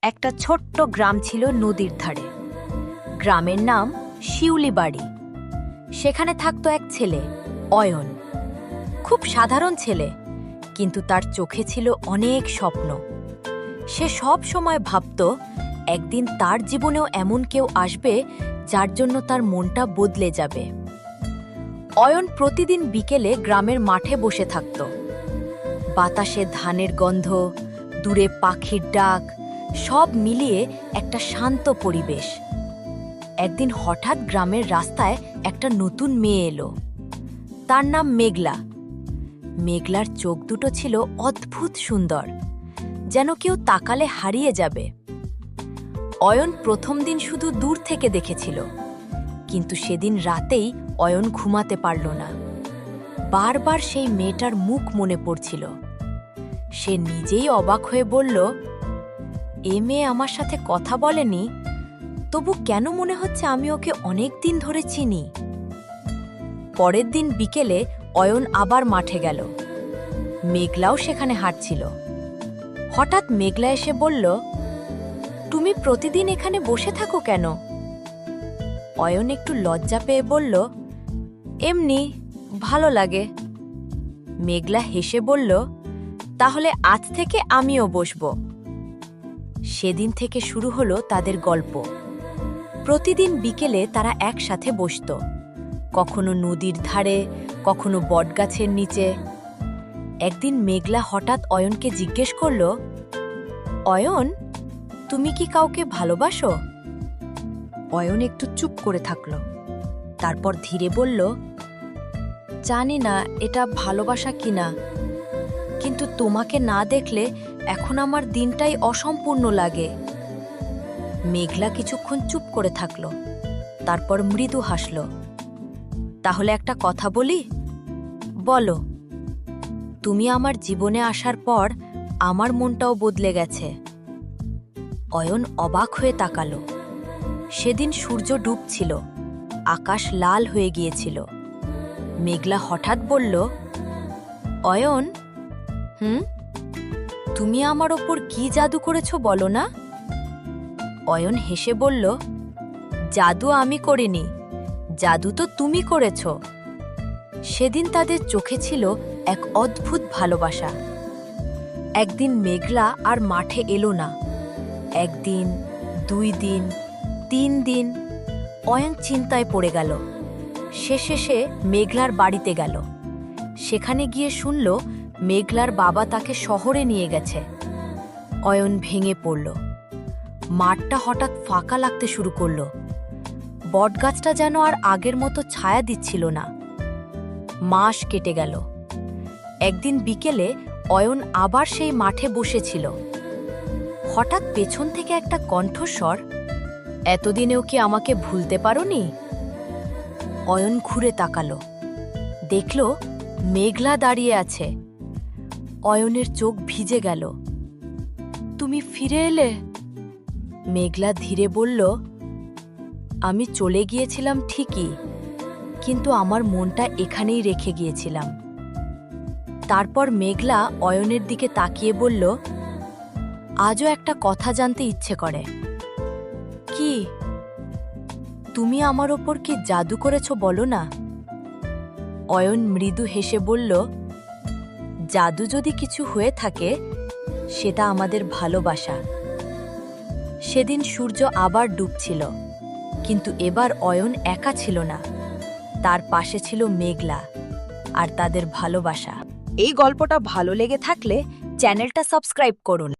একটা ছোট্ট গ্রাম ছিল নদীর ধারে। গ্রামের নাম শিউলিবাড়ি। সেখানে থাকতো এক ছেলে, অয়ন। খুব সাধারণ ছেলে, কিন্তু তার চোখে ছিল অনেক স্বপ্ন। সে সব সময় ভাবত একদিন তার জীবনেও এমন কেউ আসবে যার জন্য তার মনটা বদলে যাবে। অয়ন প্রতিদিন বিকেলে গ্রামের মাঠে বসে থাকত। বাতাসে ধানের গন্ধ, দূরে পাখির ডাক, সব মিলিয়ে একটা শান্ত পরিবেশ। একদিন হঠাৎ গ্রামের রাস্তায় একটা নতুন মেয়ে এলো। তার নাম মেঘলা। মেঘলার চোখ দুটো ছিল অদ্ভুত সুন্দর, যেন কেউ তাকালে হারিয়ে যাবে। অয়ন প্রথম দিন শুধু দূর থেকে দেখেছিল, কিন্তু সেদিন রাতেই অয়ন ঘুমাতে পারল না। বারবার সেই মেয়েটার মুখ মনে পড়ছিল। সে নিজেই অবাক হয়ে বলল, এ মেয়ে আমার সাথে কথা বলেনি, তবু কেন মনে হচ্ছে আমি ওকে অনেক দিন ধরে চিনি। পরের দিন বিকেলে অয়ন আবার মাঠে গেল। মেঘলাও সেখানে হাঁটছিল। হঠাৎ মেঘলা এসে বলল, তুমি প্রতিদিন এখানে বসে থাকো কেন? অয়ন একটু লজ্জা পেয়ে বলল, এমনি, ভালো লাগে। মেঘলা হেসে বলল, তাহলে আজ থেকে আমিও বসব। সেদিন থেকে শুরু হলো তাদের গল্প। প্রতিদিন বিকেলে তারা একসাথে বসত, কখনো নদীর ধারে, কখনো বটগাছের নিচে। একদিন মেঘলা হঠাৎ অয়নকে জিজ্ঞেস করল, অয়ন, তুমি কি কাউকে ভালোবাসো? অয়ন একটু চুপ করে থাকল। তারপর ধীরে বলল, জানি না এটা ভালোবাসা কিনা, কিন্তু তোমাকে না দেখলে এখন আমার দিনটাই অসম্পূর্ণ লাগে। মেঘলা কিছুক্ষণ চুপ করে থাকল, তারপর মৃদু হাসল। তাহলে একটা কথা বলি? বলো। তুমি আমার জীবনে আসার পর আমার মনটাও বদলে গেছে। অয়ন অবাক হয়ে তাকালো। সেদিন সূর্য ডুবছিল, আকাশ লাল হয়ে গিয়েছিল। মেঘলা হঠাৎ বলল, অয়ন, তুমি আমার ওপর কি জাদু করেছো বলো না? অয়ন হেসে বলল, জাদু আমি করিনি, জাদু তো তুমি করেছ। সেদিন তাদের চোখে ছিল এক অদ্ভুত ভালোবাসা। একদিন মেঘলা আর মাঠে এলো না। একদিন, 2 দিন, 3 দিন। অয়ন চিন্তায় পড়ে গেল। শেষে সে মেঘলার বাড়িতে গেল। সেখানে গিয়ে শুনল মেঘলার বাবা তাকে শহরে নিয়ে গেছে। অয়ন ভেঙে পড়ল। মাঠটা হঠাৎ ফাঁকা লাগতে শুরু করল। বটগাছটা যেন আর আগের মতো ছায়া দিচ্ছিল না। মাস কেটে গেল। একদিন বিকেলে অয়ন আবার সেই মাঠে বসেছিল। হঠাৎ পেছন থেকে একটা কণ্ঠস্বর, এতদিনেও কি আমাকে ভুলতে পারোনি? অয়ন ঘুরে তাকালো। দেখল মেঘলা দাঁড়িয়ে আছে। অয়নের চোখ ভিজে গেল। তুমি ফিরে এলে? মেঘলা ধীরে বলল, আমি চলে গিয়েছিলাম ঠিকই, কিন্তু আমার মনটা এখানেই রেখে গিয়েছিলাম। তারপর মেঘলা অয়নের দিকে তাকিয়ে বলল, আজও একটা কথা জানতে ইচ্ছে করে। কি? তুমি আমার ওপর কি জাদু করেছো বলো না? অয়ন মৃদু হেসে বলল, জাদু যদি কিছু হয়ে থাকে, সেটা আমাদের ভালোবাসা। সেদিন সূর্য আবার ডুবছিল, কিন্তু এবার অয়ন একা ছিল না। তার পাশে ছিল মেঘলা আর তাদের ভালোবাসা। এই গল্পটা ভালো লেগে থাকলে চ্যানেলটা সাবস্ক্রাইব করুন।